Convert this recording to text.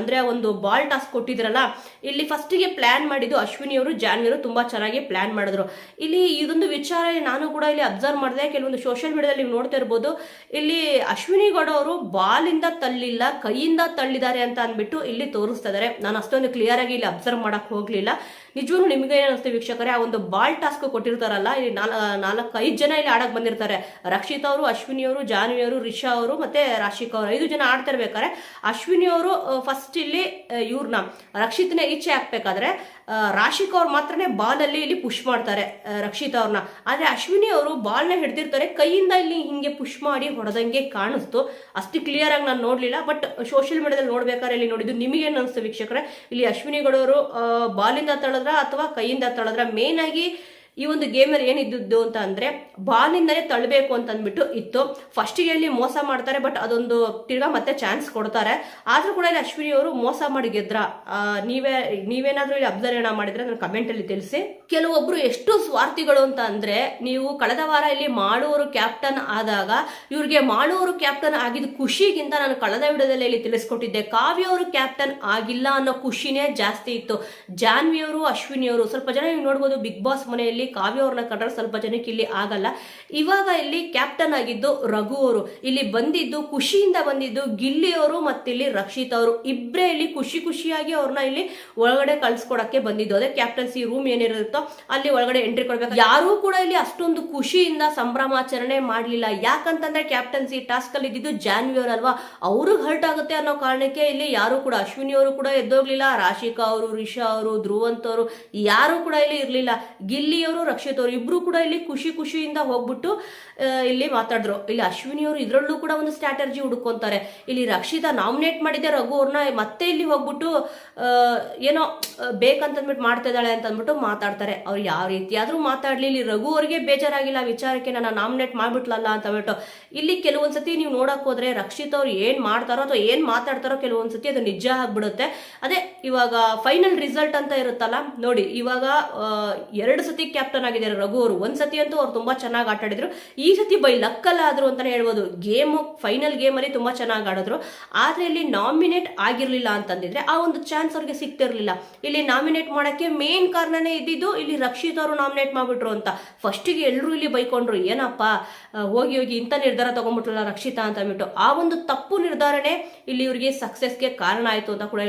ಅಂದ್ರೆ ಒಂದು ball task ಕೊಟ್ಟಿದ್ರಲ್ಲ, ಇಲ್ಲಿ ಫಸ್ಟಿಗೆ ಪ್ಲಾನ್ ಮಾಡಿದ್ದು ಅಶ್ವಿನಿ ಅವರು, ಜಾನ್ವಿ ಅವರು ತುಂಬಾ ಚೆನ್ನಾಗಿ ಪ್ಲಾನ್ ಮಾಡಿದ್ರು. ಇಲ್ಲಿ ಇದೊಂದು ವಿಚಾರ ನಾನು ಕೂಡ ಇಲ್ಲಿ ಅಬ್ಸರ್ವ್ ಮಾಡಿದೆ. ಕೆಲವೊಂದು ಸೋಷಿಯಲ್ ಮೀಡಿಯಾದಲ್ಲಿ ನೀವು ನೋಡ್ತಾ ಇರ್ಬೋದು, ಇಲ್ಲಿ ಅಶ್ವಿನಿ ಗೌಡ ಅವರು ಬಾಲಿಂದ ತಳ್ಳಿಲ್ಲ, ಕೈಯಿಂದ ತಳ್ಳಿದ್ದಾರೆ ಅಂತ ಅಂದ್ಬಿಟ್ಟು ಇಲ್ಲಿ ತೋರಿಸ್ತಾ ಇದಾರೆ. ನಾನು ಅಷ್ಟೊಂದು ಕ್ಲಿಯರ್ ಆಗಿ ಇಲ್ಲಿ ಅಬ್ಸರ್ವ್ ಮಾಡಕ್ ಹೋಗ್ಲಿಲ್ಲ. ನಿಜವಾಗ್ಲೂ ನಿಮ್ಗೆ ಏನ್ ಅನಿಸ್ತು ವೀಕ್ಷಕರೇ? ಆ ಒಂದು ಬಾಲ್ ಟಾಸ್ಕ್ ಕೊಟ್ಟಿರ್ತಾರಲ್ಲ, ಇಲ್ಲಿ 4-5 ಜನ ಇಲ್ಲಿ ಆಡಕ್ ಬಂದಿರ್ತಾರೆ. ರಕ್ಷಿತ್ ಅವರು, ಅಶ್ವಿನಿ ಅವರು, ಜಾನ್ವಿ ಅವರು, ರಿಷಾ ಅವರು ಮತ್ತೆ ರಾಶಿಕಾ ಅವರು 5 ಜನ ಆಡ್ತಿರ್ಬೇಕಾದ್ರೆ ಅಶ್ವಿನಿ ಅವರು ಫಸ್ಟ್ ಇಲ್ಲಿ ಇವ್ರನ್ನ ರಕ್ಷಿತ್ನ ಈಚೆ ಹಾಕ್ಬೇಕಾದ್ರೆ ರಾಶಿಕಾ ಅವ್ರು ಮಾತ್ರನೇ ಬಾಲ್ ಅಲ್ಲಿ ಇಲ್ಲಿ ಪುಷ್ ಮಾಡ್ತಾರೆ ರಕ್ಷಿತ್ ಅವ್ರನ್ನ. ಆದ್ರೆ ಅಶ್ವಿನಿ ಅವರು ಬಾಲ್ ನ ಹಿಡ್ದಿರ್ತಾರೆ, ಕೈಯಿಂದ ಇಲ್ಲಿ ಹಿಂಗೆ ಪುಷ್ ಮಾಡಿ ಹೊಡೆದಂಗೆ ಕಾಣಿಸ್ತು. ಅಷ್ಟು ಕ್ಲಿಯರ್ ಆಗಿ ನಾನು ನೋಡ್ಲಿಲ್ಲ, ಬಟ್ ಸೋಷಿಯಲ್ ಮೀಡಿಯಾದಲ್ಲಿ ನೋಡ್ಬೇಕಾದ್ರೆ ಇಲ್ಲಿ ನೋಡಿದ್ದು. ನಿಮಗೇನು ಅನಿಸ್ತು ವೀಕ್ಷಕರೇ? ಇಲ್ಲಿ ಅಶ್ವಿನಿ ಗೌಡವರು ಬಾಲಿಂದ ತಳದ್ರ ಅಥವಾ ಕೈಯಿಂದ ತಳದ್ರ? ಮೇನ್ ಆಗಿ ಈ ಒಂದು ಗೇಮಲ್ಲಿ ಏನಿದ್ದು ಅಂತ ಅಂದ್ರೆ ಬಾಲಿಂದನೇ ತಳ್ಳಬೇಕು ಅಂತ ಅಂದ್ಬಿಟ್ಟು ಇತ್ತು. ಫಸ್ಟಿಗೆ ಅಲ್ಲಿ ಮೋಸ ಮಾಡ್ತಾರೆ, ಬಟ್ ಅದೊಂದು ತಿರ್ಗಾ ಮತ್ತೆ ಚಾನ್ಸ್ ಕೊಡ್ತಾರೆ. ಆದ್ರೂ ಕೂಡ ಇಲ್ಲಿ ಅಶ್ವಿನಿ ಅವರು ಮೋಸ ಮಾಡಿ ಗೆದ್ರ. ನೀವೇನಾದ್ರೂ ಇಲ್ಲಿ ಅಬ್ಸರ್ವ್ ಮಾಡಿದ್ರೆ ನನ್ನ ಕಮೆಂಟ್ ಅಲ್ಲಿ ತಿಳಿಸಿ. ಕೆಲವೊಬ್ರು ಎಷ್ಟು ಸ್ವಾರ್ಥಿಗಳು ಅಂತ ಅಂದ್ರೆ, ನೀವು ಕಳೆದ ವಾರ ಇಲ್ಲಿ ಮಾಡುವರು ಕ್ಯಾಪ್ಟನ್ ಆದಾಗ ಇವ್ರಿಗೆ ಮಾಡುವರು ಕ್ಯಾಪ್ಟನ್ ಆಗಿದ್ದು ಖುಷಿಗಿಂತ ನಾನು ಕಳೆದ ವಿಡಿಯೋದಲ್ಲಿ ಇಲ್ಲಿ ತಿಳಿಸ್ಕೊಟ್ಟಿದ್ದೆ, ಕಾವ್ಯ ಅವರು ಕ್ಯಾಪ್ಟನ್ ಆಗಿಲ್ಲ ಅನ್ನೋ ಖುಷಿನೇ ಜಾಸ್ತಿ ಇತ್ತು. ಜಾನ್ವಿ ಅವರು, ಅಶ್ವಿನಿ ಅವರು, ಸ್ವಲ್ಪ ಜನ ನೀವು ನೋಡ್ಬೋದು ಬಿಗ್ ಬಾಸ್ ಮನೆಯಲ್ಲಿ ಕಾವ್ಯ ಅವ್ರನ್ನ ಕಂಡ್ರೆ ಸ್ವಲ್ಪ ಜನಕ್ಕೆ ಇಲ್ಲಿ ಆಗಲ್ಲ. ಇವಾಗ ಇಲ್ಲಿ ಕ್ಯಾಪ್ಟನ್ ಆಗಿದ್ದು ರಘು ಅವರು, ಇಲ್ಲಿ ಬಂದಿದ್ದು ಖುಷಿಯಿಂದ ಬಂದಿದ್ದು ಗಿಲ್ಲಿ ಅವರು ಮತ್ತೆ ಇಲ್ಲಿ ರಕ್ಷಿತ್ ಅವರು ಇಬ್ಬರೇ ಇಲ್ಲಿ ಖುಷಿಯಾಗಿ ಅವ್ರನ್ನ ಇಲ್ಲಿ ಒಳಗಡೆ ಕಳ್ಸ್ಕೊಡಕ್ಕೆ ಬಂದಿದ್ದು. ಅದೇ ಕ್ಯಾಪ್ಟನ್ಸಿ ರೂಮ್ ಏನಿರುತ್ತೋ ಅಲ್ಲಿ ಒಳಗಡೆ ಎಂಟ್ರಿ ಕೊಡ್ಬೇಕು. ಯಾರೂ ಕೂಡ ಇಲ್ಲಿ ಅಷ್ಟೊಂದು ಖುಷಿಯಿಂದ ಸಂಭ್ರಮಾಚರಣೆ ಮಾಡ್ಲಿಲ್ಲ. ಯಾಕಂತಂದ್ರೆ ಕ್ಯಾಪ್ಟನ್ಸಿ ಟಾಸ್ಕ್ ಅಲ್ಲಿ ಇದ್ದಿದ್ದು ಜಾನ್ವಿ ಅವರಲ್ವಾ, ಅವ್ರಿಗೆ ಹರ್ಟ್ ಆಗುತ್ತೆ ಅನ್ನೋ ಕಾರಣಕ್ಕೆ ಇಲ್ಲಿ ಯಾರು ಕೂಡ, ಅಶ್ವಿನಿ ಅವರು ಕೂಡ ಎದ್ದೋಗ್ಲಿಲ್ಲ, ರಾಶಿಕಾ ಅವರು, ರಿಷಾ ಅವರು, ಧ್ರುವಂತ್ ಅವರು ಯಾರು ಕೂಡ ಇಲ್ಲಿ ಇರ್ಲಿಲ್ಲ. ಗಿಲ್ಲಿ ಅವರು, ರಕ್ಷಿತ್ ಅವರು ಇಬ್ರು ಕೂಡ ಇಲ್ಲಿ ಖುಷಿಯಿಂದ ಹೋಗ್ಬಿಟ್ಟು ಇಲ್ಲಿ ಮಾತಾಡಿದ್ರು. ಇಲ್ಲಿ ಅಶ್ವಿನಿ ಅವರು ಇದ್ರಲ್ಲೂ ಕೂಡ ಒಂದು ಸ್ಟ್ರಾಟಜಿ ಹುಡುಕೊಂತಾರೆ. ಇಲ್ಲಿ ರಕ್ಷಿತಾ ನಾಮಿನೇಟ್ ಮಾಡಿದ್ದೆ ರಘು ಅವ್ರನ್ನ, ಮತ್ತೆ ಇಲ್ಲಿ ಹೋಗ್ಬಿಟ್ಟು ಏನೋ ಬೇಕಂತಂದ್ಬಿಟ್ಟು ಮಾಡ್ತಾ ಇದ್ದಾಳೆ ಅಂತ ಅಂದ್ಬಿಟ್ಟು ಮಾತಾಡ್ತಾರೆ. ಅವ್ರು ಯಾವ ರೀತಿ ಆದ್ರೂ ಮಾತಾಡ್ಲಿ, ಇಲ್ಲಿ ರಘು ಅವ್ರಿಗೆ ಬೇಜಾರಾಗಿಲ್ಲ ವಿಚಾರಕ್ಕೆ ನಾನು ನಾಮಿನೇಟ್ ಮಾಡ್ಬಿಟ್ಲಲ್ಲ ಅಂತ ಹೇಳ್ಬಿಟ್ಟು. ಇಲ್ಲಿ ಕೆಲವೊಂದ್ಸತಿ ನೀವು ನೋಡಕ್ ಹೋದ್ರೆ ರಕ್ಷಿತ್ ಅವ್ರು ಏನ್ ಮಾಡ್ತಾರೋ ಅಥವಾ ಏನ್ ಮಾತಾಡ್ತಾರೋ ಕೆಲವೊಂದ್ಸತಿ ಅದು ನಿಜ ಆಗ್ಬಿಡುತ್ತೆ. ಅದೇ ಇವಾಗ ಫೈನಲ್ ರಿಸಲ್ಟ್ ಅಂತ ಇರುತ್ತಲ್ಲ ನೋಡಿ, ಇವಾಗ 2 ಸತಿ ಕ್ಯಾಪ್ಟನ್ ಆಗಿದ್ದಾರೆ ರಘು ಅವರು. ಒಂದ್ಸತಿ ಅಂತೂ ಅವ್ರು ತುಂಬಾ ಚೆನ್ನಾಗಿ ಆಟ ಆಡಿದ್ರು, ಈ ಸತಿ ಬೈ ಲಕ್ಕಲ್ಲ ಆದ್ರು ಅಂತಾನೆ ಹೇಳ್ಬೋದು. ಫೈನಲ್ ಗೇಮ್ ಅಲ್ಲಿ ತುಂಬಾ ಚೆನ್ನಾಗಿ ಆಡಿದ್ರು. ಆದ್ರೆ ಇಲ್ಲಿ ನಾಮಿನೇಟ್ ಆಗಿರ್ಲಿಲ್ಲ ಅಂತಂದಿದ್ರೆ ಆ ಒಂದು ಚಾನ್ಸ್ ಅವ್ರಿಗೆ ಸಿಗ್ತಿರ್ಲಿಲ್ಲ. ಇಲ್ಲಿ ನಾಮಿನೇಟ್ ಮಾಡಕ್ಕೆ ಮೇನ್ ಕಾರಣನೇ ಇದ್ದಿದ್ದು ಇಲ್ಲಿ ರಕ್ಷಿತ್ ಅವರು ನಾಮಿನೇಟ್ ಮಾಡ್ಬಿಟ್ರು ಅಂತ. ಫಸ್ಟಿಗೆ ಎಲ್ಲರೂ ಇಲ್ಲಿ ಬೈಕೊಂಡ್ರು, ಏನಪ್ಪ ಹೋಗಿ ಇಂಥ ನಿರ್ಧಾರ ತಗೊಂಡ್ಬಿಟ್ರಲ್ಲ ರಕ್ಷಿತಾ ಅಂತ ಅಂದ್ಬಿಟ್ಟು. ಆ ಒಂದು ತಪ್ಪು ನಿರ್ಧಾರನೇ ಇಲ್ಲಿ ಇವ್ರಿಗೆ ಸಕ್ಸಸ್ಗೆ ಕಾರಣ ಆಯ್ತು ಅಂತ ಕೂಡ